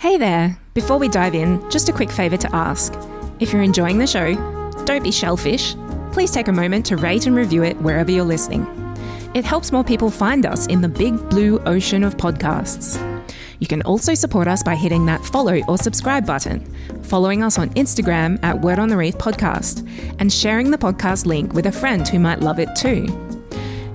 Hey there! Before we dive in, just a quick favour to ask. If you're enjoying the show, don't be shellfish. Please take a moment to rate and review it wherever you're listening. It helps more people find us in the big blue ocean of podcasts. You can also support us by hitting that follow or subscribe button, following us on Instagram at Word on the Reef Podcast, and sharing the podcast link with a friend who might love it too.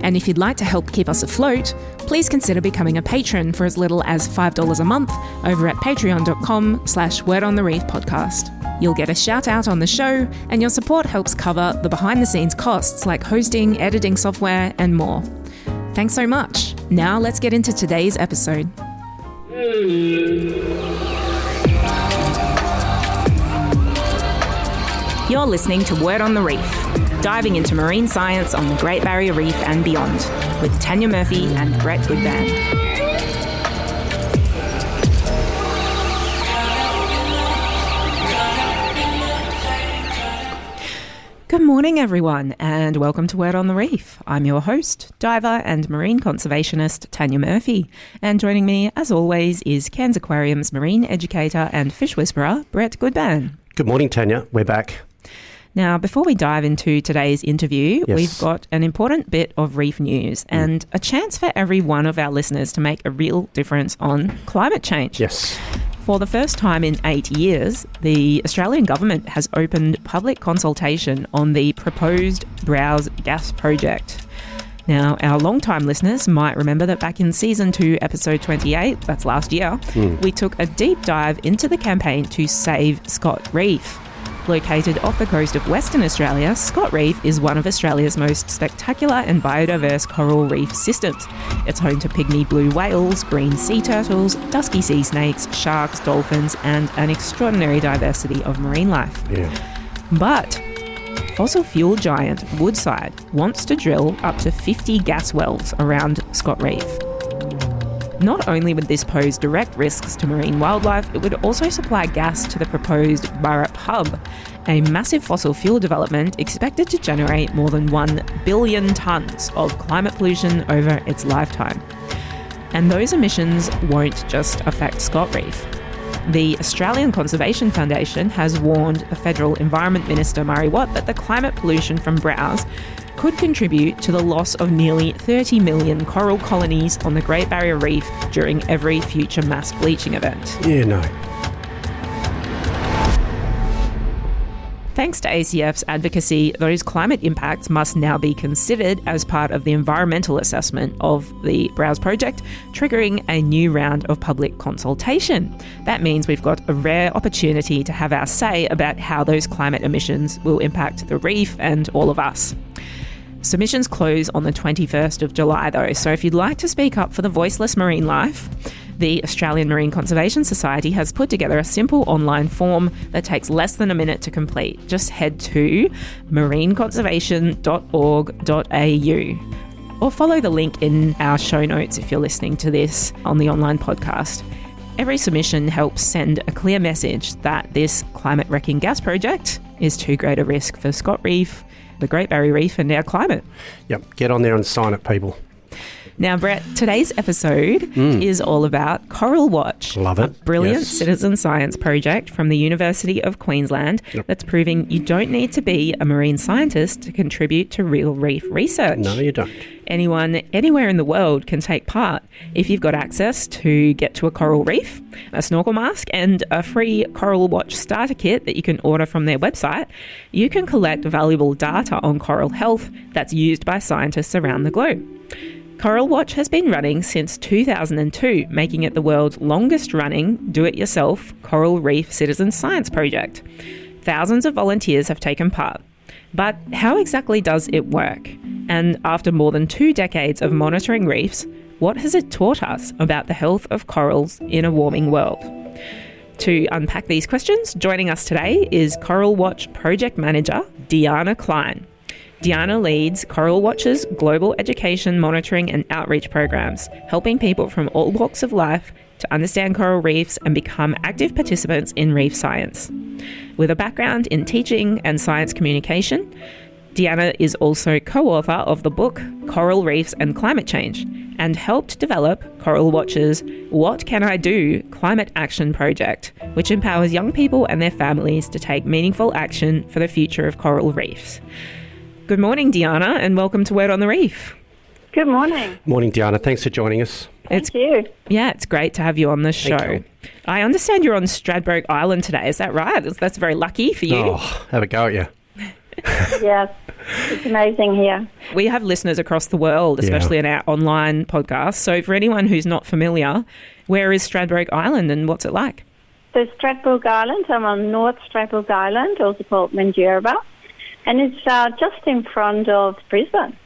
And if you'd like to help keep us afloat, please consider becoming a patron for as little as $5 a month over at patreon.com/wordonthereefpodcast. You'll get a shout out on the show, and your support helps cover the behind the scenes costs like hosting, editing software, and more. Thanks so much. Now let's get into today's episode. You're listening to Word on the Reef, diving into marine science on the Great Barrier Reef and beyond, with Tanya Murphy and Brett Goodban. Good morning, everyone, and welcome to Word on the Reef. I'm your host, diver and marine conservationist Tanya Murphy, and joining me, as always, is Cairns Aquarium's marine educator and fish whisperer, Brett Goodban. Good morning, Tanya. We're back. Now, before we dive into today's interview, We've got an important bit of reef news and a chance for every one of our listeners to make a real difference on climate change. Yes. For the first time in 8 years, the Australian government has opened public consultation on the proposed Browse gas project. Now, our long-time listeners might remember that back in Season 2, Episode 28, that's last year, we took a deep dive into the campaign to save Scott Reef. Located off the coast of Western Australia, Scott Reef is one of Australia's most spectacular and biodiverse coral reef systems. It's home to pygmy blue whales, green sea turtles, dusky sea snakes, sharks, dolphins, and an extraordinary diversity of marine life. Yeah. But fossil fuel giant Woodside wants to drill up to 50 gas wells around Scott Reef. Not only would this pose direct risks to marine wildlife, it would also supply gas to the proposed Burrup Hub, a massive fossil fuel development expected to generate more than 1 billion tonnes of climate pollution over its lifetime. And those emissions won't just affect Scott Reef. The Australian Conservation Foundation has warned the Federal Environment Minister Murray Watt that the climate pollution from Browse could contribute to the loss of nearly 30 million coral colonies on the Great Barrier Reef during every future mass bleaching event. Yeah, no. Thanks to ACF's advocacy, those climate impacts must now be considered as part of the environmental assessment of the Browse project, triggering a new round of public consultation. That means we've got a rare opportunity to have our say about how those climate emissions will impact the reef and all of us. Submissions close on the 21st of July, though, so if you'd like to speak up for the voiceless marine life, the Australian Marine Conservation Society has put together a simple online form that takes less than a minute to complete. Just head to marineconservation.org.au or follow the link in our show notes if you're listening to this on the online podcast. Every submission helps send a clear message that this climate-wrecking gas project is too great a risk for Scott Reef, the Great Barrier Reef, and our climate. Yep, get on there and sign it, people. Now, Brett, today's episode is all about CoralWatch. Love it. A brilliant Yes. citizen science project from the University of Queensland that's proving you don't need to be a marine scientist to contribute to real reef research. No, you don't. Anyone, anywhere in the world can take part if you've got access to get to a coral reef, a snorkel mask, and a free CoralWatch starter kit that you can order from their website. You can collect valuable data on coral health that's used by scientists around the globe. CoralWatch has been running since 2002, making it the world's longest-running, do-it-yourself coral reef citizen science project. Thousands of volunteers have taken part. But how exactly does it work? And after more than 2 decades of monitoring reefs, what has it taught us about the health of corals in a warming world? To unpack these questions, joining us today is CoralWatch Project Manager Diana Klein. Diana leads CoralWatch's global education, monitoring and outreach programs, helping people from all walks of life to understand coral reefs and become active participants in reef science. With a background in teaching and science communication, Deanna is also co-author of the book Coral Reefs and Climate Change and helped develop CoralWatch's What Can I Do? Climate Action Project, which empowers young people and their families to take meaningful action for the future of coral reefs. Good morning, Deanna, and welcome to Word on the Reef. Good morning. Morning, Deanna. Thanks for joining us. Thank you. Yeah, it's great to have you on the show. you. I understand you're on Stradbroke Island today. Is that right? That's very lucky for you. Oh, have a go at you. Yes, it's amazing here. We have listeners across the world, especially in our online podcast. So for anyone who's not familiar, where is Stradbroke Island and what's it like? So Stradbroke Island, I'm on North Stradbroke Island, also called Manduraba, and it's just in front of Brisbane.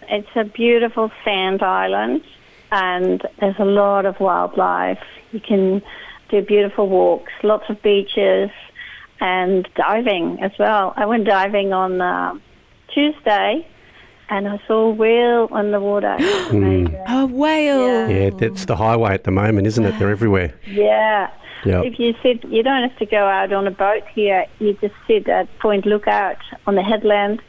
It's a beautiful sand island, and there's a lot of wildlife. You can do beautiful walks, lots of beaches, and diving as well. I went diving on Tuesday, and I saw a whale on the water. A whale. Yeah, that's the highway at the moment, isn't it? They're everywhere. Yeah. Yep. If you sit, you don't have to go out on a boat here. You just sit at Point Lookout on the headland,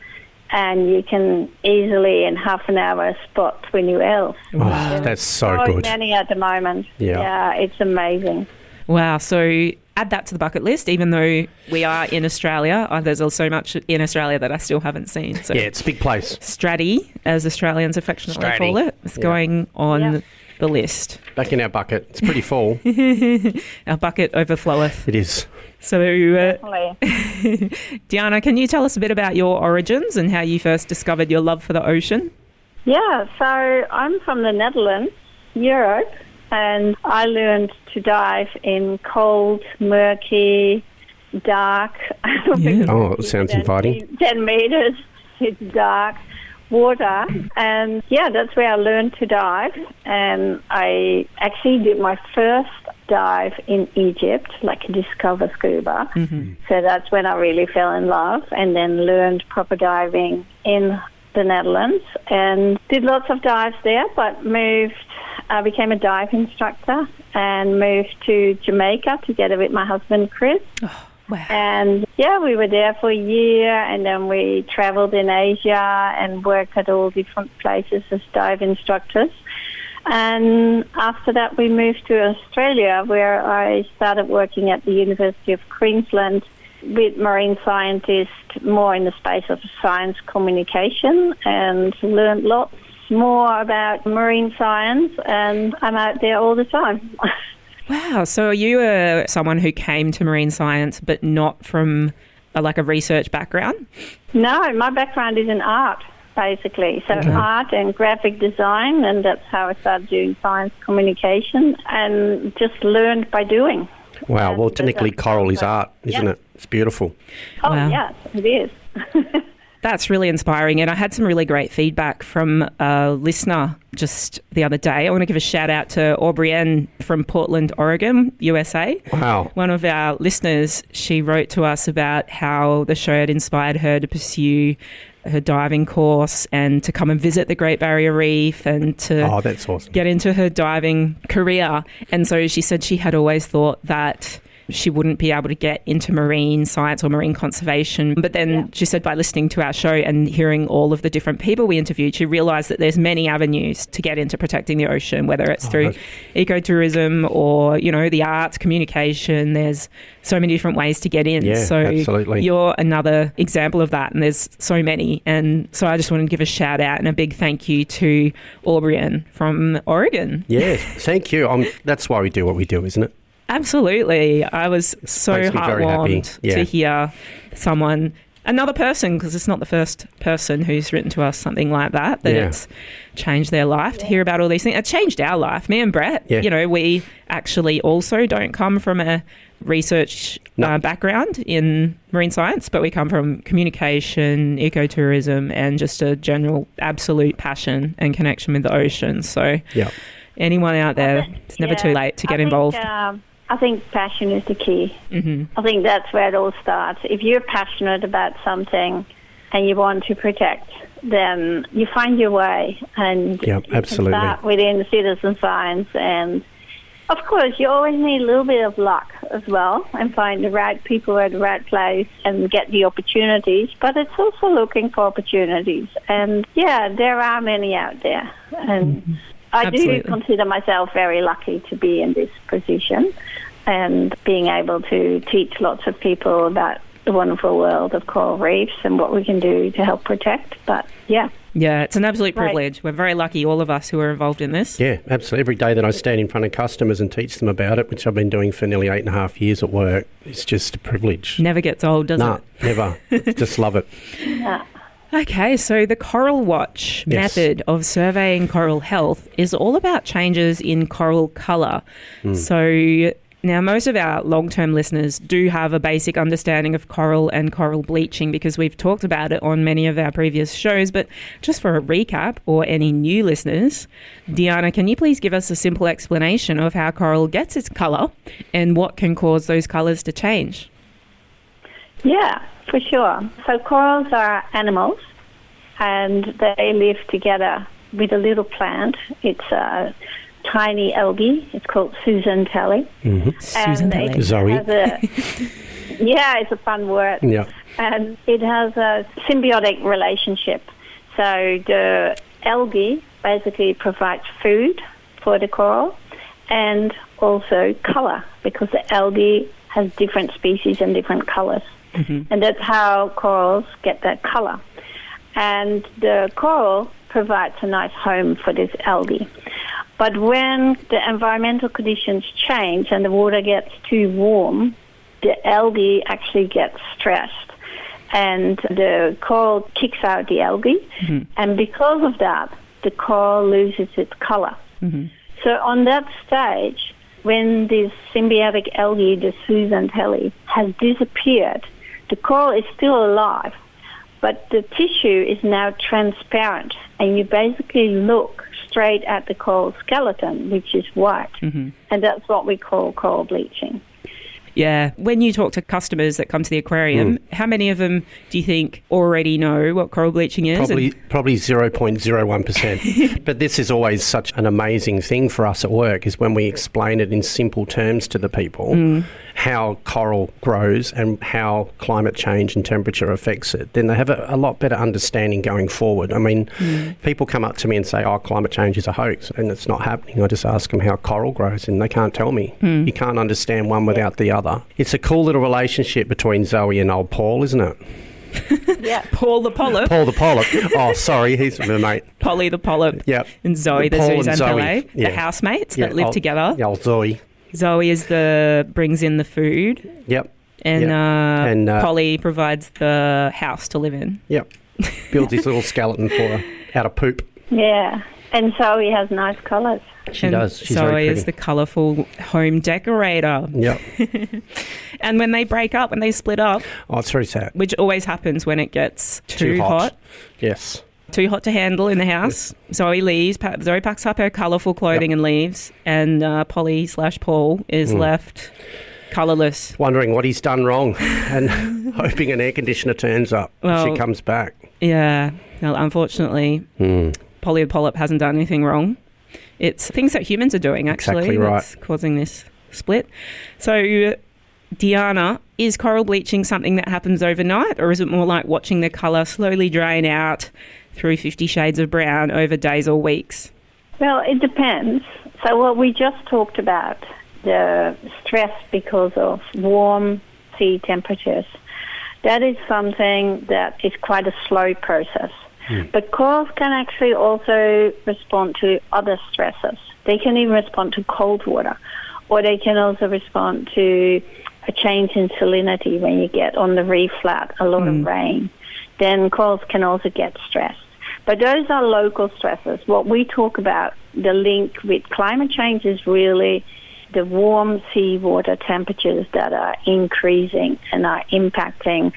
and you can easily, in half an hour, spot 20 whales. Oh, that's so good. Many at the moment. Yeah. It's amazing. Wow. So add that to the bucket list, even though we are in Australia. There's also much in Australia that I still haven't seen. So Yeah, it's a big place. Stratty, as Australians affectionately Stratty. call it, is going on the list. Back in our bucket. It's pretty full. Our bucket overfloweth. It is. So, Definitely. Deanna, can you tell us a bit about your origins and how you first discovered your love for the ocean? Yeah, so I'm from the Netherlands, Europe, and I learned to dive in cold, murky, dark. Oh, it sounds inviting. 10 meters, it's dark water. And that's where I learned to dive. And I actually did my first dive in Egypt, like a Discover Scuba. Mm-hmm. So that's when I really fell in love, and then learned proper diving in the Netherlands and did lots of dives there, but became a dive instructor and moved to Jamaica together with my husband, Chris. Oh, wow. And we were there for a year, and then we traveled in Asia and worked at all different places as dive instructors. And after that, we moved to Australia, where I started working at the University of Queensland with marine scientists, more in the space of science communication, and learned lots more about marine science, and I'm out there all the time. Wow. So are you someone who came to marine science but not from a research background? No, my background is in art, basically. So art and graphic design, and that's how I started doing science communication, and just learned by doing. Wow. Well, technically, coral is art, isn't it? It's beautiful. Oh, Wow. yes, it is. That's really inspiring. And I had some really great feedback from a listener just the other day. I want to give a shout out to Aubrienne from Portland, Oregon, USA. Wow. One of our listeners, she wrote to us about how the show had inspired her to pursue her diving course and to come and visit the Great Barrier Reef and to that's awesome. get into her diving career. And so she said she had always thought that she wouldn't be able to get into marine science or marine conservation. But then she said by listening to our show and hearing all of the different people we interviewed, she realised that there's many avenues to get into protecting the ocean, whether it's through ecotourism or, the arts, communication. There's so many different ways to get in. Yeah, so absolutely. You're another example of that, and there's so many. And so I just wanted to give a shout out and a big thank you to Aubrienne from Oregon. Yeah, thank you. That's why we do what we do, isn't it? Absolutely. I was so Makes me very happy. heartwarmed to hear another person, because it's not the first person who's written to us something like that it's changed their life, to hear about all these things. It changed our life. Me and Brett, we actually also don't come from a research background in marine science, but we come from communication, ecotourism, and just a general absolute passion and connection with the ocean. So anyone out there, it's never too late to get involved. I think passion is the key. Mm-hmm. I think that's where it all starts. If you're passionate about something and you want to protect, then you find your way. And you absolutely. can start within citizen science. And, of course, you always need a little bit of luck. as well and find the right people at the right place and get the opportunities, but it's also looking for opportunities. And yeah, there are many out there. And I do consider myself very lucky to be in this position and being able to teach lots of people about the wonderful world of coral reefs and what we can do to help protect. But yeah, it's an absolute privilege. We're very lucky, all of us who are involved in this. Yeah, absolutely. Every day that I stand in front of customers and teach them about it, which I've been doing for nearly 8.5 years at work, it's just a privilege. Never gets old, does it? No, never. Just love it. yeah. Okay, so the CoralWatch method of surveying coral health is all about changes in coral colour. So now most of our long-term listeners do have a basic understanding of coral and coral bleaching because we've talked about it on many of our previous shows. But just for a recap, or any new listeners, Deanna, can you please give us a simple explanation of how coral gets its colour and what can cause those colours to change? Yeah, for sure. So corals are animals and they live together with a little plant. It's a tiny algae. It's called Susantelli. Susantelli. Zoe. It's a fun word. Yeah. And it has a symbiotic relationship. So the algae basically provides food for the coral and also colour, because the algae has different species and different colours. And that's how corals get that colour. And the coral provides a nice home for this algae. But when the environmental conditions change and the water gets too warm, the algae actually gets stressed and the coral kicks out the algae. And because of that, the coral loses its colour. So on that stage, when this symbiotic algae, the Susantelli, has disappeared, the coral is still alive, but the tissue is now transparent, and you basically look straight at the coral skeleton, which is white. And that's what we call coral bleaching. Yeah. When you talk to customers that come to the aquarium, how many of them do you think already know what coral bleaching is? Probably 0.01%. But this is always such an amazing thing for us at work, is when we explain it in simple terms to the people, how coral grows and how climate change and temperature affects it, then they have a lot better understanding going forward. I mean, people come up to me and say, climate change is a hoax, and it's not happening. I just ask them how coral grows, and they can't tell me. You can't understand one without the other. It's a cool little relationship between Zoe and old Paul, isn't it? Yeah. Paul the polyp. Paul the polyp. Oh, sorry, he's my mate. Polly the polyp. Yep. And Zoe the Paul and Susantelli, Zoe, the housemates that live together. Yeah, old Zoe. Zoe is brings in the food. Yep. And Polly provides the house to live in. Yep. Builds his little skeleton for her out of poop. Yeah. And Zoe has nice colours. She does. She's Zoe very is the colourful home decorator. Yep. And when they break up, when they split up... Oh, it's very sad. Which always happens when it gets too hot. Yes. Too hot to handle in the house. Yes. Zoe leaves. Zoe packs up her colourful clothing and leaves. And Polly/Paul is left colourless. Wondering what he's done wrong and hoping an air conditioner turns up when she comes back. Yeah. Well, unfortunately, Polly the polyp hasn't done anything wrong. It's things that humans are doing, actually, exactly right, that's causing this split. So, Deanna, is coral bleaching something that happens overnight, or is it more like watching the colour slowly drain out through 50 shades of brown over days or weeks? Well, it depends. So what we just talked about, the stress because of warm sea temperatures, that is something that is quite a slow process. But corals can actually also respond to other stresses. They can even respond to cold water, or they can also respond to a change in salinity when you get on the reef flat a lot of rain. Then corals can also get stressed. But those are local stresses. What we talk about, the link with climate change, is really the warm seawater temperatures that are increasing and are impacting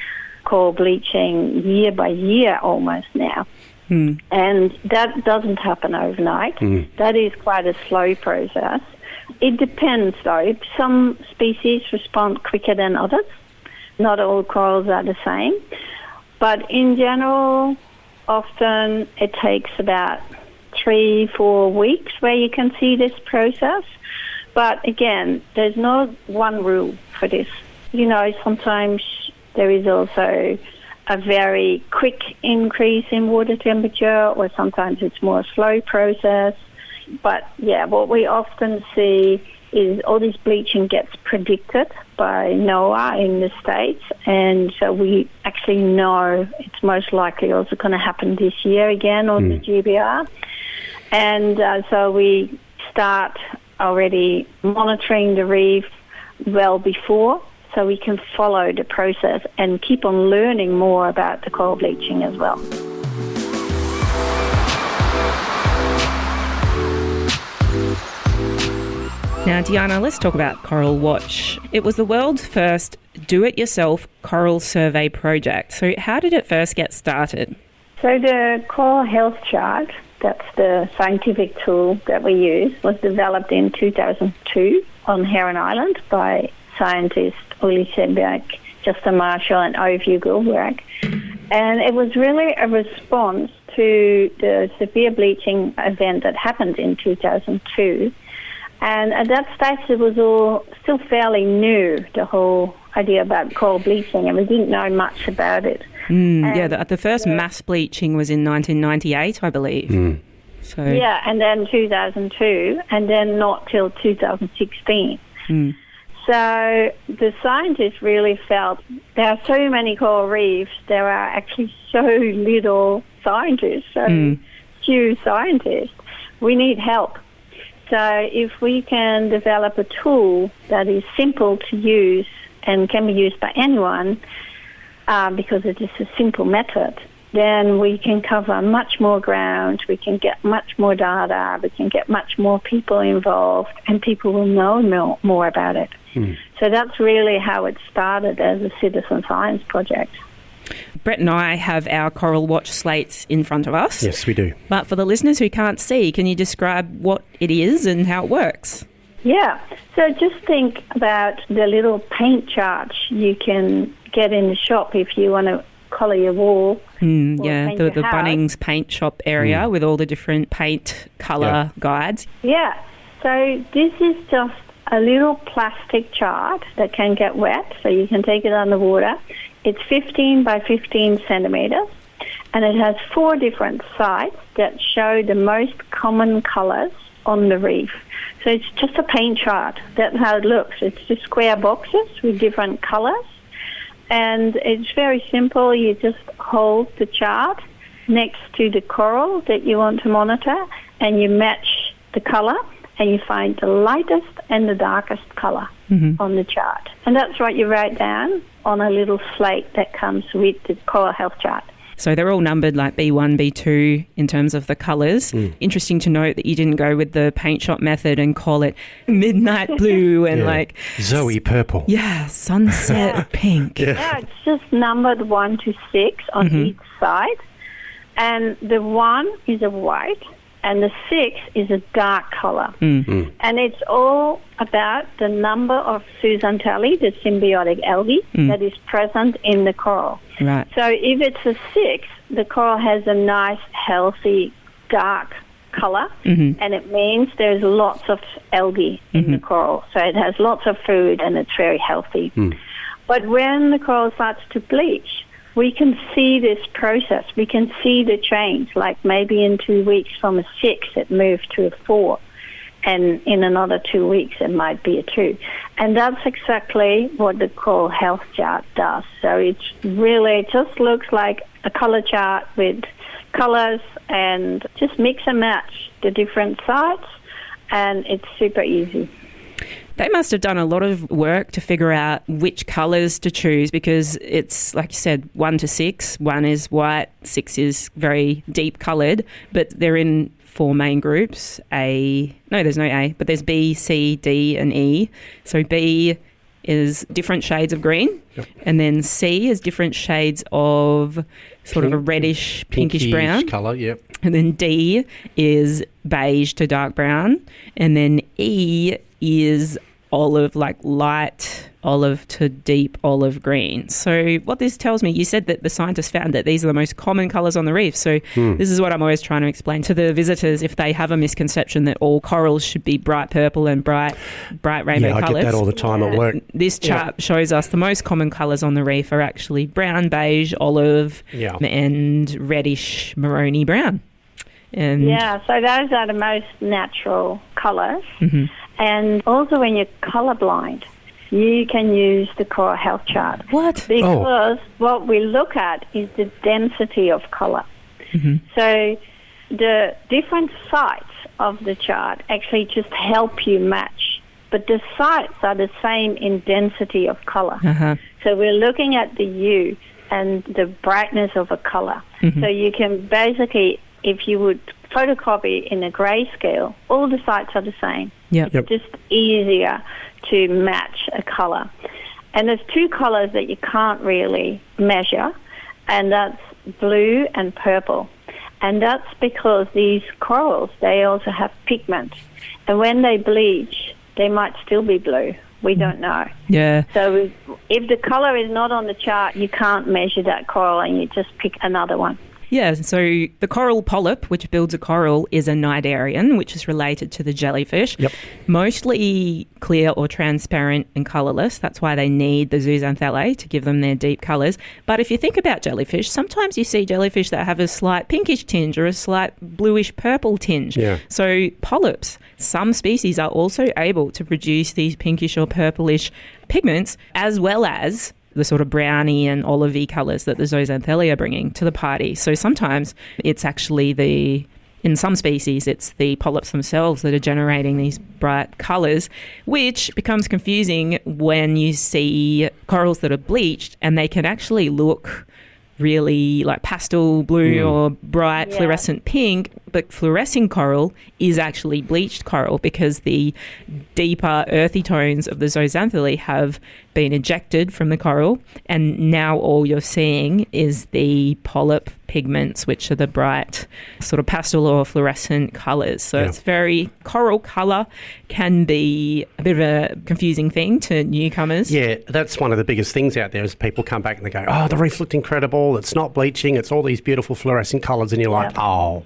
coral bleaching year by year almost now. And that doesn't happen overnight. That is quite a slow process. It depends, though. Some species respond quicker than others. Not all corals are the same. But in general, often it takes about 3-4 weeks where you can see this process. But again, there's no one rule for this. You know, sometimes there is also a very quick increase in water temperature, or sometimes it's more a slow process. But yeah, what we often see is all this bleaching gets predicted by NOAA in the States, and so we actually know it's most likely also going to happen this year again on the GBR. And so we start already monitoring the reef well before, so we can follow the process and keep on learning more about the coral bleaching as well. Now, Diana, let's talk about CoralWatch. It was the world's first do-it-yourself coral survey project. So how did it first get started? So the Coral Health Chart, that's the scientific tool that we use, was developed in 2002 on Heron Island by scientists Uli Sedberg, Justin Marshall and Ovie Gulberg. And it was really a response to the severe bleaching event that happened in 2002. And at that stage, it was all still fairly new, the whole idea about coral bleaching, and we didn't know much about it. The first mass bleaching was in 1998, I believe. So yeah, and then 2002, and then not till 2016. So the scientists really felt there are so many coral reefs, there are actually so little scientists, so few scientists. We need help. So if we can develop a tool that is simple to use and can be used by anyone, because it is a simple method, then we can cover much more ground, we can get much more data, we can get much more people involved, and people will know more about it. So that's really how it started as a citizen science project. Brett and I have our CoralWatch slates in front of us. Yes, we do. But for the listeners who can't see, can you describe what it is and how it works? Yeah, so just think about the little paint charts you can get in the shop if you want to colour your wall. The Bunnings paint shop area with all the different paint colour guides. Yeah, so this is just a little plastic chart that can get wet, so you can take it underwater. It's 15 by 15 centimetres, and it has 4 different sites that show the most common colours on the reef. So it's just a paint chart. That's how it looks. It's just square boxes with different colours, and it's very simple. You just hold the chart next to the coral that you want to monitor, and you match the colour, and you find the lightest and the darkest colour on the chart. And that's what you write down on a little slate that comes with the Coral Health Chart. So they're all numbered like B1, B2 in terms of the colours. Interesting to note that you didn't go with the paint shop method and call it midnight blue and like... Zoe purple. Yeah, sunset pink. Yeah, it's just numbered 1 to 6 on each side. And the 1 is a white, and the 6 is a dark colour. And it's all about the number of zooxanthellae, the symbiotic algae, that is present in the coral. Right. So if it's a 6, the coral has a nice, healthy, dark colour, and it means there's lots of algae in the coral. So it has lots of food and it's very healthy. But when the coral starts to bleach, we can see this process. We can see the change, like maybe in 2 weeks from a 6 it moved to a 4, and in another 2 weeks it might be a 2. And that's exactly what the Coral Health Chart does. So it really just looks like a colour chart with colours, and just mix and match the different sites, and it's super easy. They must have done a lot of work to figure out which colours to choose, because it's, like you said, 1 to 6. 1 is white, 6 is very deep coloured, but they're in 4 main groups. There's no A, but there's B, C, D and E. So B is different shades of green, and then C is different shades of sort of a reddish, pinkish brown colour, and then D is beige to dark brown, and then E is olive, like light olive to deep olive green. So what this tells me, you said that the scientists found that these are the most common colours on the reef. So this is what I'm always trying to explain to the visitors if they have a misconception that all corals should be bright purple and bright rainbow colours. I get that all the time at work. This chart shows us the most common colours on the reef are actually brown, beige, olive, and reddish maroni brown. And so those are the most natural colours. And also when you're colourblind, you can use the Coral Health Chart. What? Because what we look at is the density of colour. So the different sites of the chart actually just help you match. But the sites are the same in density of colour. So we're looking at the hue and the brightness of a colour. So you can basically, if you would photocopy in a grayscale, all the sites are the same. It's just easier to match a colour. And there's two colours that you can't really measure, and that's blue and purple. And that's because these corals, they also have pigment. And when they bleach, they might still be blue. We don't know. So if the colour is not on the chart, you can't measure that coral and you just pick another one. Yeah, so the coral polyp, which builds a coral, is a cnidarian, which is related to the jellyfish. Mostly clear or transparent and colourless. That's why they need the zooxanthellae to give them their deep colours. But if you think about jellyfish, sometimes you see jellyfish that have a slight pinkish tinge or a slight bluish purple tinge. So polyps, some species are also able to produce these pinkish or purplish pigments, as well as the sort of browny and olivey colours that the zooxanthellae are bringing to the party. So sometimes it's actually in some species, it's the polyps themselves that are generating these bright colours, which becomes confusing when you see corals that are bleached and they can actually look really like pastel blue or bright fluorescent pink, but fluorescing coral is actually bleached coral because the deeper earthy tones of the zooxanthellae have been ejected from the coral, and now all you're seeing is the polyp pigments, which are the bright sort of pastel or fluorescent colours. So it's very, coral colour can be a bit of a confusing thing to newcomers. Yeah, that's one of the biggest things out there is people come back and they go, oh, the reef looked incredible, it's not bleaching, it's all these beautiful fluorescent colours, and you're like, oh.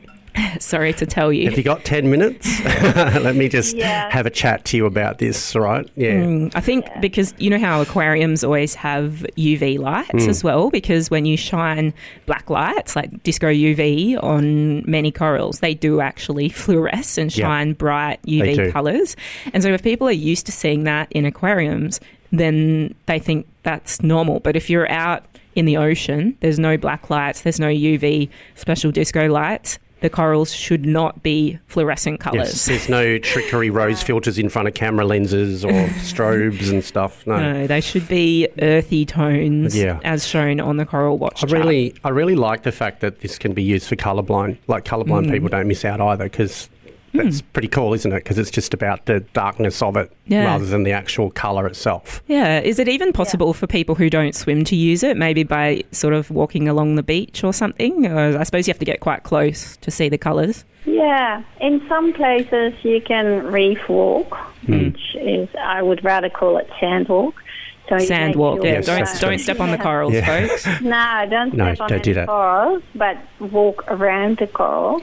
Sorry to tell you. Have you got 10 minutes? Let me just have a chat to you about this, right? I think because you know how aquariums always have UV lights as well, because when you shine black lights like disco UV on many corals, they do actually fluoresce and shine bright UV colours. And so if people are used to seeing that in aquariums, then they think that's normal. But if you're out in the ocean, there's no black lights, there's no UV special disco lights, the corals should not be fluorescent colours. Yes, there's no trickery rose filters in front of camera lenses or strobes and stuff. No, they should be earthy tones as shown on the CoralWatch chart. I really like the fact that this can be used for colourblind. Like colourblind people don't miss out either, because that's pretty cool, isn't it? Because it's just about the darkness of it rather than the actual colour itself. Yeah. Is it even possible for people who don't swim to use it, maybe by sort of walking along the beach or something? Or I suppose you have to get quite close to see the colours. Yeah. In some places you can reef walk, which is, I would rather call it sand walk. So sand walk, don't step on the corals, folks. No, don't step on any corals, but walk around the corals.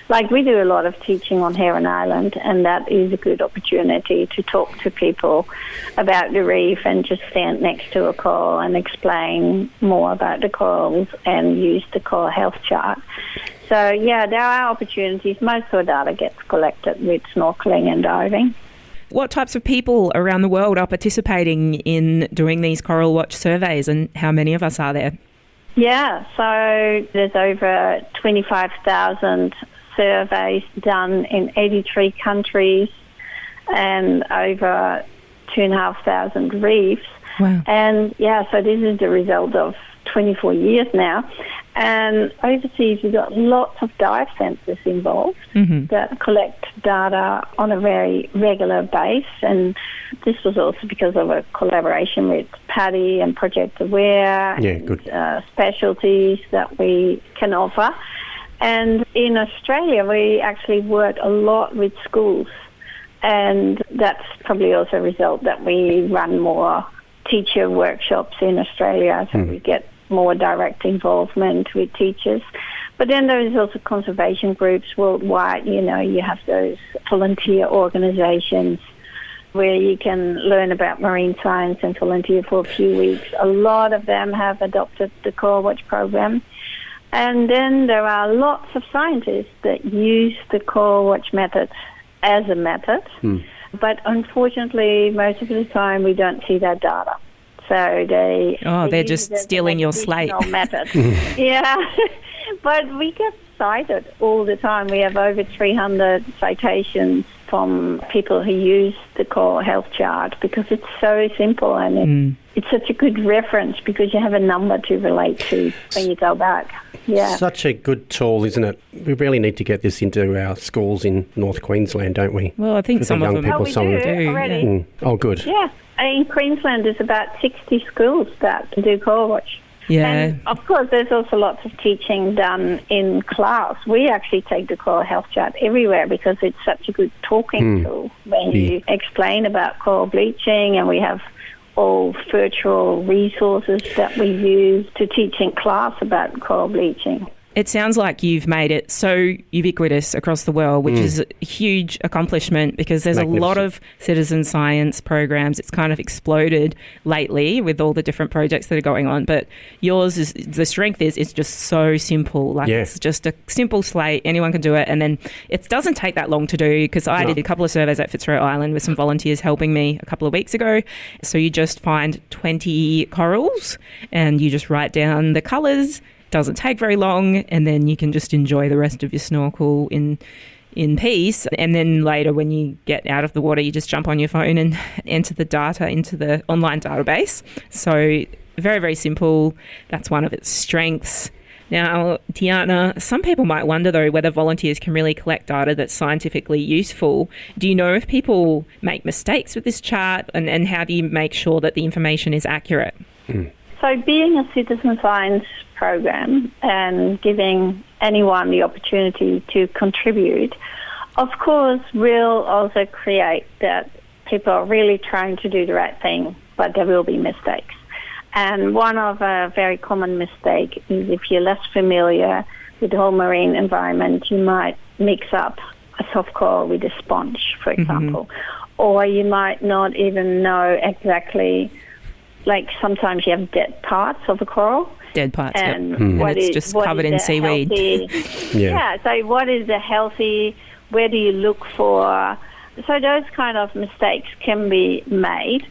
Like we do a lot of teaching on Heron Island, and that is a good opportunity to talk to people about the reef and just stand next to a coral and explain more about the corals and use the Coral Health Chart. So, yeah, there are opportunities. Most of the data gets collected with snorkeling and diving. What types of people around the world are participating in doing these CoralWatch surveys, and how many of us are there? Yeah, so there's over 25,000 surveys done in 83 countries and over 2,500 reefs. Wow. And so this is the result of 24 years now. And overseas, we've got lots of dive centres involved that collect data on a very regular basis. And this was also because of a collaboration with PADI and Project Aware and specialties that we can offer. And in Australia, we actually work a lot with schools, and that's probably also a result that we run more teacher workshops in Australia, so we get more direct involvement with teachers. But then there is also conservation groups worldwide. You know, you have those volunteer organizations where you can learn about marine science and volunteer for a few weeks. A lot of them have adopted the CoralWatch program. And then there are lots of scientists that use the CoralWatch method as a method. But unfortunately, most of the time we don't see that data. So they're just stealing your slate. Method. Yeah. But we get cited all the time. We have over 300 citations from people who use the Coral Health Chart because it's so simple and it's such a good reference because you have a number to relate to when you go back. Yeah. Such a good tool, isn't it? We really need to get this into our schools in North Queensland, don't we? Well, I think some of them do already. Oh, good. Yeah. In Queensland, there's about 60 schools that do CoralWatch. Yeah. And, of course, there's also lots of teaching done in class. We actually take the Coral Health Chart everywhere because it's such a good talking tool when you explain about coral bleaching, and we have all virtual resources that we use to teach in class about coral bleaching. It sounds like you've made it so ubiquitous across the world, which is a huge accomplishment because there's a lot of citizen science programs. It's kind of exploded lately with all the different projects that are going on. But yours, the strength is it's just so simple. It's just a simple slate. Anyone can do it. And then it doesn't take that long to do because I did a couple of surveys at Fitzroy Island with some volunteers helping me a couple of weeks ago. So you just find 20 corals and you just write down the colours. Doesn't take very long, and then you can just enjoy the rest of your snorkel in peace. And then later when you get out of the water, you just jump on your phone and enter the data into the online database. So very, very simple. That's one of its strengths. Now, Tiana, some people might wonder, though, whether volunteers can really collect data that's scientifically useful. Do you know if people make mistakes with this chart, and how do you make sure that the information is accurate? So being a citizen science program and giving anyone the opportunity to contribute, of course, will also create that people are really trying to do the right thing, but there will be mistakes. And one of a very common mistake is if you're less familiar with the whole marine environment, you might mix up a soft coral with a sponge, for example. Or you might not even know exactly, like sometimes you have dead parts of a coral. Dead parts, and it's just covered in seaweed. So what is the healthy, where do you look for? So those kind of mistakes can be made,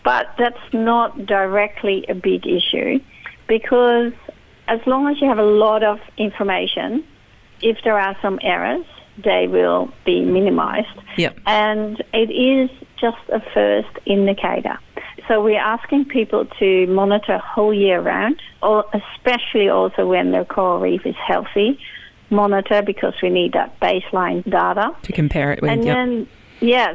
but that's not directly a big issue because as long as you have a lot of information, if there are some errors, they will be minimized. And it is just a first indicator. So we're asking people to monitor whole year round, or especially also when the coral reef is healthy. Monitor because we need that baseline data. To compare it with. And then,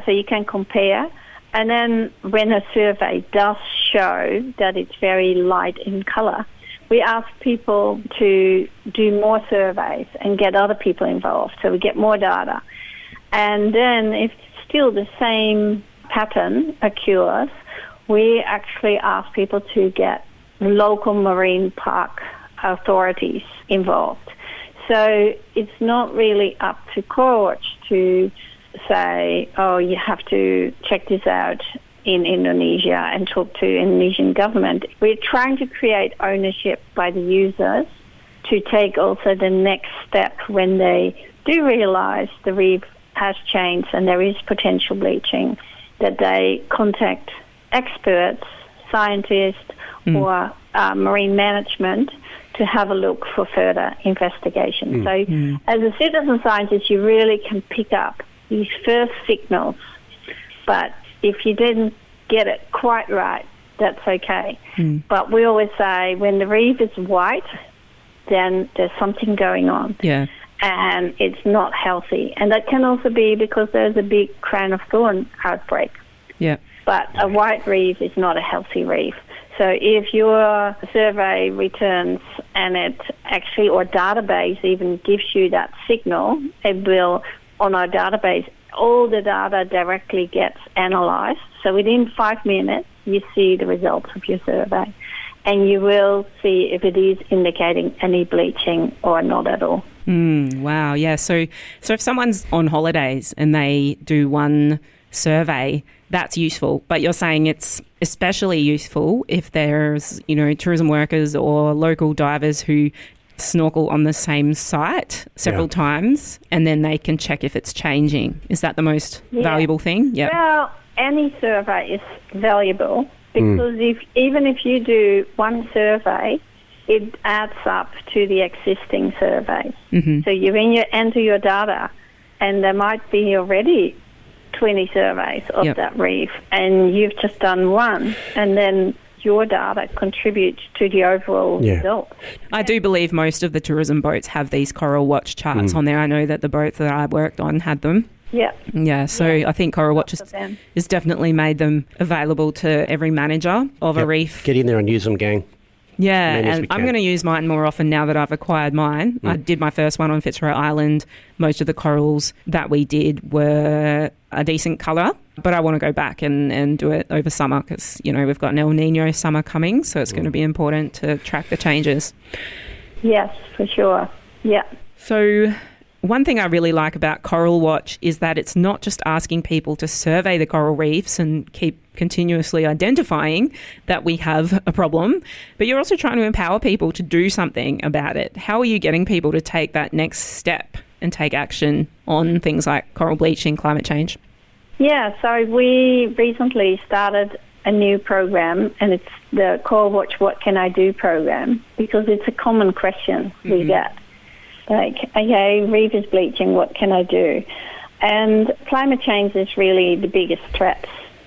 so you can compare. And then when a survey does show that it's very light in colour, we ask people to do more surveys and get other people involved so we get more data. And then if still the same pattern occurs, we actually ask people to get local marine park authorities involved. So it's not really up to CoralWatch to say, oh, you have to check this out in Indonesia and talk to Indonesian government. We're trying to create ownership by the users to take also the next step when they do realise the reef has changed and there is potential bleaching, that they contact experts, scientists or marine management to have a look for further investigation. So as a citizen scientist, you really can pick up these first signals, but if you didn't get it quite right, that's okay. But we always say when the reef is white, then there's something going on. And it's not healthy. And that can also be because there's a big crown of thorn outbreak. But a white reef is not a healthy reef. So if your survey returns and it actually, or database even gives you that signal, it will, on our database, all the data directly gets analysed. So within 5 minutes, you see the results of your survey. And you will see if it is indicating any bleaching or not at all. Wow, yeah. So if someone's on holidays and they do one survey, that's useful. But you're saying it's especially useful if there's, tourism workers or local divers who snorkel on the same site several times, and then they can check if it's changing. Is that the most valuable thing? Yeah. Well, any survey is valuable because even if you do one survey, it adds up to the existing survey. So you enter your data, and there might be already 20 surveys of that reef, and you've just done one, and then your data contributes to the overall result. I do believe most of the tourism boats have these CoralWatch charts on there. I know that the boats that I worked on had them. Yeah, so I think CoralWatch has definitely made them available to every manager of a reef. Get in there and use them, gang. Yeah, and I'm going to use mine more often now that I've acquired mine. I did my first one on Fitzroy Island. Most of the corals that we did were a decent colour, but I want to go back and do it over summer because, we've got an El Nino summer coming, so it's going to be important to track the changes. Yes, for sure. Yeah. So one thing I really like about CoralWatch is that it's not just asking people to survey the coral reefs and keep continuously identifying that we have a problem, but you're also trying to empower people to do something about it. How are you getting people to take that next step and take action on things like coral bleaching, climate change? Yeah, so we recently started a new program, and it's the CoralWatch What Can I Do program, because it's a common question we get. Like, okay, reef is bleaching, what can I do? And climate change is really the biggest threat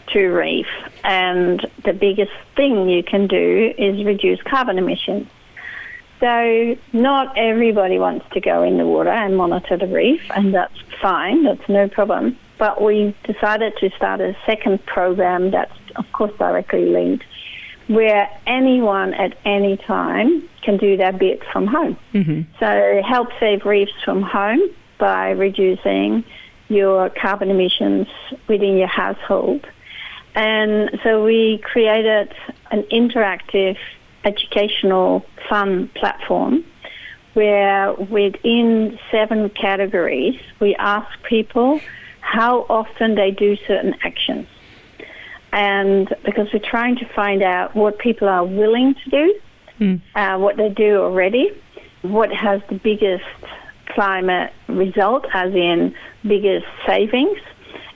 to reef, and the biggest thing you can do is reduce carbon emissions. So not everybody wants to go in the water and monitor the reef, and that's fine, that's no problem. But we decided to start a second program that's, of course, directly linked, where anyone at any time can do their bit from home. So help save reefs from home by reducing your carbon emissions within your household. And so we created an interactive educational fun platform where within 7 categories we ask people how often they do certain actions. And because we're trying to find out what people are willing to do, what they do already, what has the biggest climate result, as in biggest savings,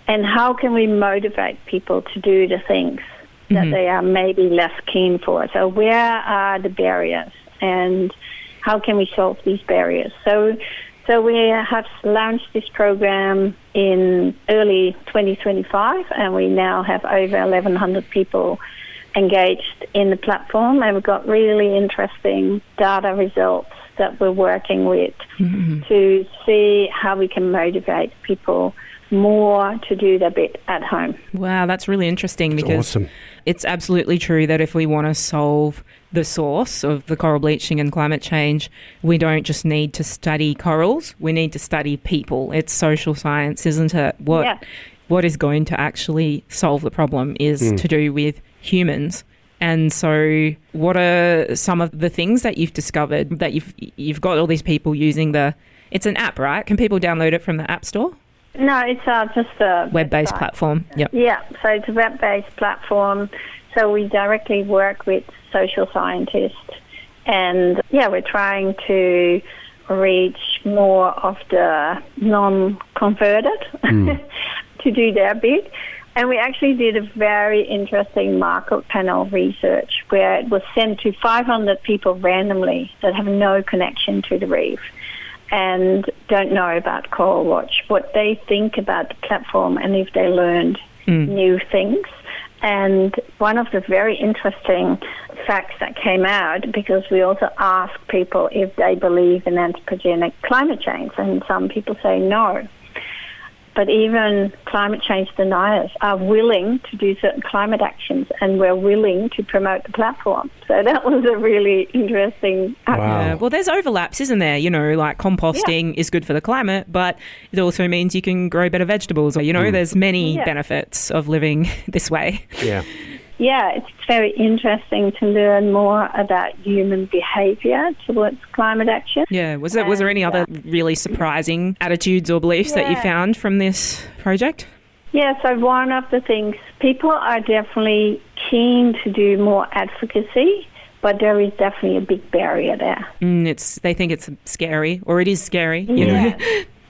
and how can we motivate people to do the things that they are maybe less keen for. So where are the barriers and how can we solve these barriers? So we have launched this program in early 2025, and we now have over 1,100 people engaged in the platform, and we've got really interesting data results that we're working with to see how we can motivate people more to do their bit at home. Wow, that's really interesting because it's absolutely true that if we want to solve the source of the coral bleaching and climate change, we don't just need to study corals, we need to study people. It's social science, isn't it? What is going to actually solve the problem is to do with humans. And so what are some of the things that you've discovered that you've got all these people using it's an app, right? Can people download it from the App Store? No, it's just a web-based platform. Yep. Yeah, so it's a web-based platform. So we directly work with social scientists, and we're trying to reach more of the non-converted to do their bit. And we actually did a very interesting market panel research where it was sent to 500 people randomly that have no connection to the reef and don't know about CoralWatch, what they think about the platform and if they learned new things. And one of the very interesting facts that came out, because we also asked people if they believe in anthropogenic climate change, and some people say no. But even climate change deniers are willing to do certain climate actions, and we're willing to promote the platform. So that was a really interesting outcome. Well, there's overlaps, isn't there? Like composting is good for the climate, but it also means you can grow better vegetables. There's many benefits of living this way. Yeah. yeah, it's very interesting to learn more about human behaviour towards climate action. Yeah, was there any other really surprising attitudes or beliefs that you found from this project? Yeah, so one of the things, people are definitely keen to do more advocacy, but there is definitely a big barrier there. They think it's scary, or it is scary, you know.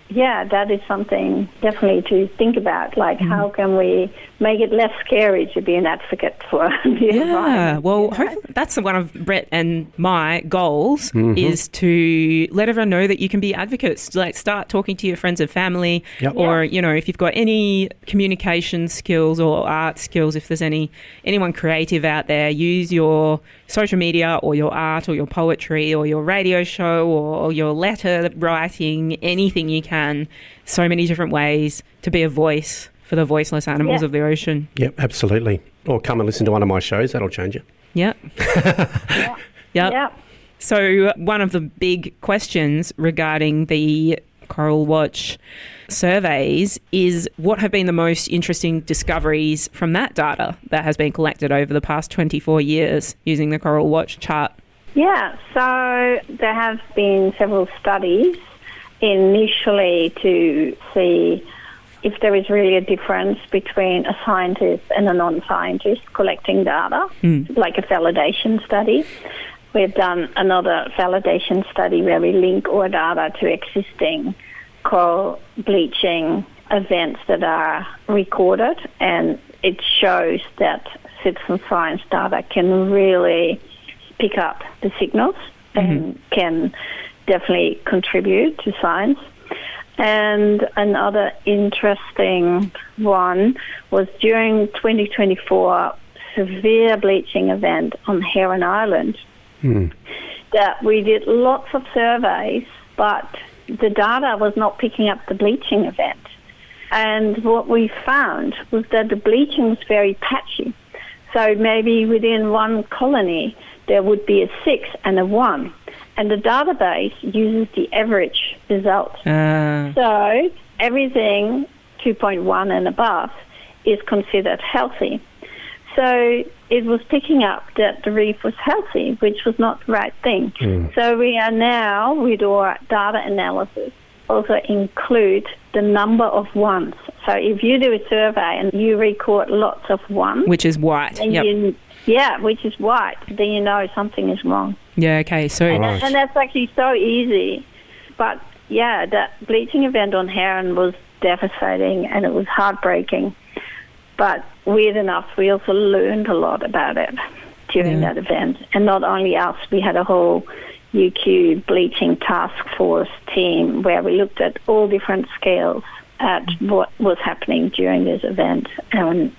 Yeah, that is something definitely to think about. Like, how can we make it less scary to be an advocate for the environment? Well, hopefully that's one of Brett and my goals is to let everyone know that you can be advocates. Like, start talking to your friends and family, or you know, if you've got any communication skills or art skills, if there's anyone creative out there, use your social media or your art or your poetry or your radio show or your letter writing, anything you can. So many different ways to be a voice for the voiceless animals of the ocean. Yep, absolutely. Or come and listen to one of my shows. That'll change it. Yep. Yep. So one of the big questions regarding the CoralWatch surveys is, what have been the most interesting discoveries from that data that has been collected over the past 24 years using the CoralWatch chart? Yeah, so there have been several studies initially to see if there is really a difference between a scientist and a non-scientist collecting data, like a validation study. We've done another validation study where we link our data to existing coral bleaching events that are recorded, and it shows that citizen science data can really pick up the signals and can definitely contribute to science. And another interesting one was during 2024 severe bleaching event on Heron Island that we did lots of surveys, but the data was not picking up the bleaching event. And what we found was that the bleaching was very patchy. So maybe within one colony there would be a 6 and a 1. And the database uses the average result. So everything 2.1 and above is considered healthy. So it was picking up that the reef was healthy, which was not the right thing. So we are now, with our data analysis, also include the number of ones. So if you do a survey and you record lots of ones, which is white, which is white, then you know something is wrong. Yeah, okay. So and that's actually so easy. But yeah, that bleaching event on Heron was devastating and it was heartbreaking. But weird enough, we also learned a lot about it during that event. And not only us, we had a whole UQ bleaching task force team where we looked at all different scales at what was happening during this event. And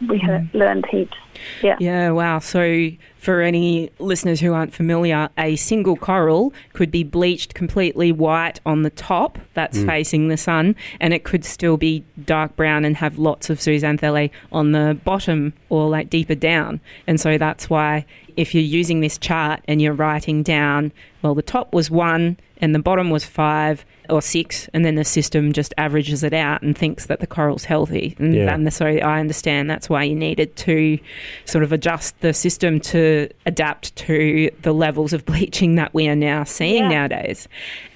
we learned heaps. Yeah, wow. So for any listeners who aren't familiar, a single coral could be bleached completely white on the top, that's facing the sun, and it could still be dark brown and have lots of zooxanthellae on the bottom or like deeper down. And so that's why if you're using this chart and you're writing down, well, the top was 1 and the bottom was 5 or 6, and then the system just averages it out and thinks that the coral's healthy. And so I understand that's why you needed to sort of adjust the system to adapt to the levels of bleaching that we are now seeing nowadays.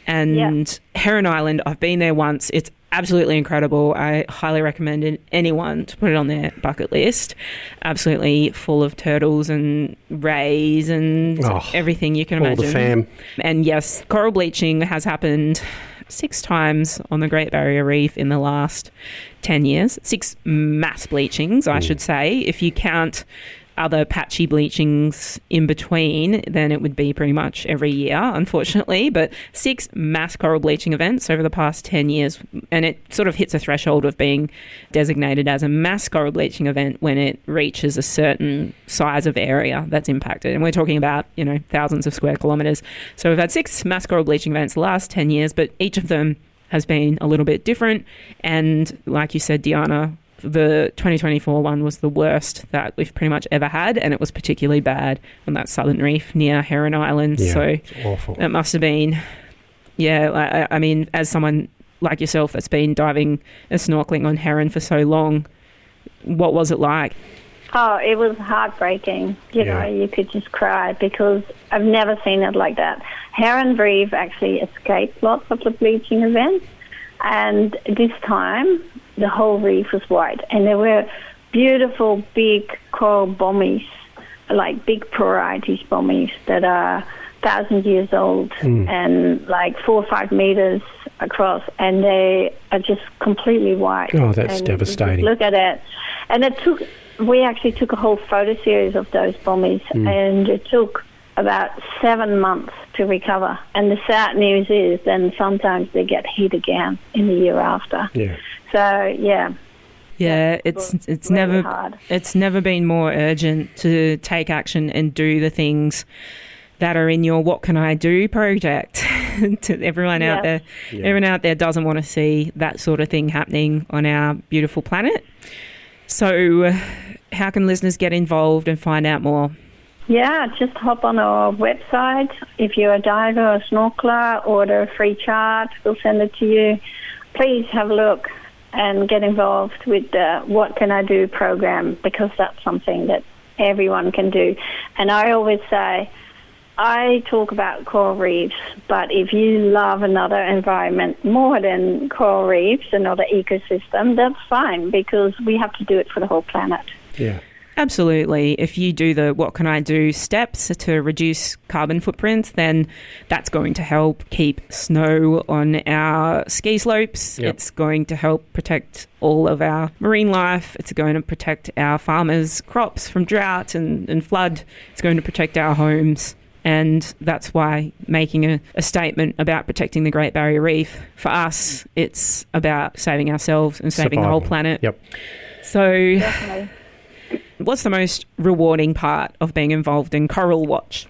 And Heron Island, I've been there once. It's absolutely incredible. I highly recommend anyone to put it on their bucket list. Absolutely full of turtles and rays and everything you can imagine. All the fam. And yes, coral bleaching has happened 6 times on the Great Barrier Reef in the last 10 years. 6 mass bleachings, I should say. If you count other patchy bleachings in between, then it would be pretty much every year, unfortunately. But 6 mass coral bleaching events over the past 10 years, and it sort of hits a threshold of being designated as a mass coral bleaching event when it reaches a certain size of area that's impacted. And we're talking about, thousands of square kilometres. So we've had 6 mass coral bleaching events the last 10 years, but each of them has been a little bit different. And like you said, Diana, the 2024 one was the worst that we've pretty much ever had, and it was particularly bad on that southern reef near Heron Island. Yeah, so it's awful. It must have been, I mean, as someone like yourself that's been diving and snorkeling on Heron for so long, what was it like? Oh, it was heartbreaking. You know, you could just cry because I've never seen it like that. Heron Reef actually escaped lots of the bleaching events, and this time the whole reef was white, and there were beautiful big coral bommies, like big Porites bommies that are 1,000 years old and like 4 or 5 meters across, and they are just completely white. Oh, that's and devastating. Look at it. And we actually took a whole photo series of those bommies, and it took about 7 months to recover. And the sad news is then sometimes they get hit again in the year after. Yeah. So, yeah. Yeah, it's really hard. It's never been more urgent to take action and do the things that are in your What Can I Do project. To everyone out there, everyone out there doesn't want to see that sort of thing happening on our beautiful planet. So how can listeners get involved and find out more? Yeah, just hop on our website. If you're a diver or a snorkeler, order a free chart. We'll send it to you. Please have a look and get involved with the What Can I Do program, because that's something that everyone can do. And I always say, I talk about coral reefs, but if you love another environment more than coral reefs, another ecosystem, that's fine, because we have to do it for the whole planet. Yeah. Absolutely. If you do the What Can I Do steps to reduce carbon footprint, then that's going to help keep snow on our ski slopes. Yep. It's going to help protect all of our marine life. It's going to protect our farmers' crops from drought and flood. It's going to protect our homes. And that's why making a statement about protecting the Great Barrier Reef, for us, it's about saving ourselves and saving the whole planet. Yep. So Definitely. what's the most rewarding part of being involved in CoralWatch?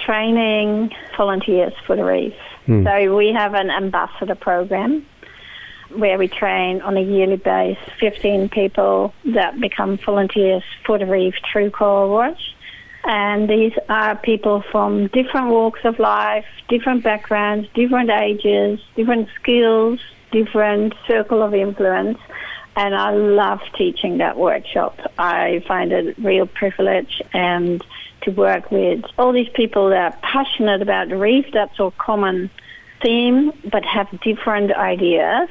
Training volunteers for the reef. So we have an ambassador program where we train on a yearly basis 15 people that become volunteers for the reef through CoralWatch. And these are people from different walks of life, different backgrounds, different ages, different skills, different circle of influence. And I love teaching that workshop. I find it a real privilege, and to work with all these people that are passionate about the reef. That's our common theme, but have different ideas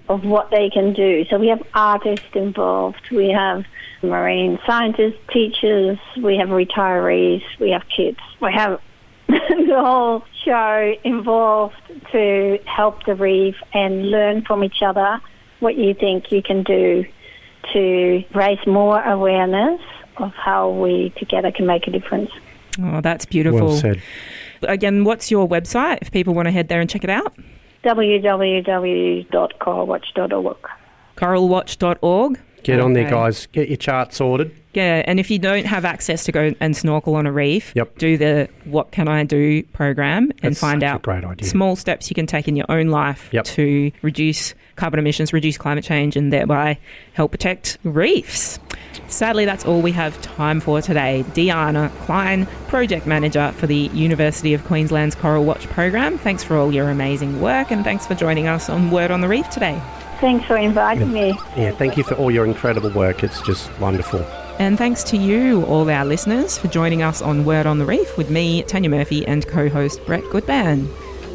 of what they can do. So we have artists involved, we have marine scientists, teachers, we have retirees, we have kids. We have the whole show involved to help the reef and learn from each other what you think you can do to raise more awareness of how we together can make a difference. Oh, that's beautiful. Well said. Again, what's your website if people want to head there and check it out? www.coralwatch.org. CoralWatch.org. Get on there, guys. Get your chart sorted. Yeah, and if you don't have access to go and snorkel on a reef, do the What Can I Do program and find out great idea. Small steps you can take in your own life to reduce carbon emissions, reduce climate change, and thereby help protect reefs. Sadly, that's all we have time for today. Deanna Klein, Project Manager for the University of Queensland's CoralWatch program. Thanks for all your amazing work, and thanks for joining us on Word on the Reef today. Thanks for inviting me. Yeah, thank you for all your incredible work. It's just wonderful. And thanks to you, all our listeners, for joining us on Word on the Reef with me, Tanya Murphy, and co-host Brett Goodman.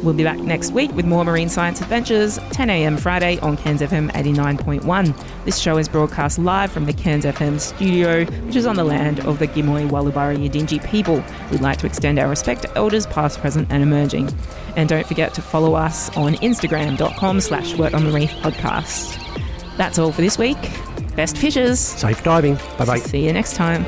We'll be back next week with more marine science adventures, 10 a.m. Friday on Cairns FM 89.1. This show is broadcast live from the Cairns FM studio, which is on the land of the Gimoy Wallabari Yidinji people. We'd like to extend our respect to elders past, present and emerging. And don't forget to follow us on Instagram.com/Word on the Reef podcast. That's all for this week. Best fishes. Safe diving. Bye-bye. See you next time.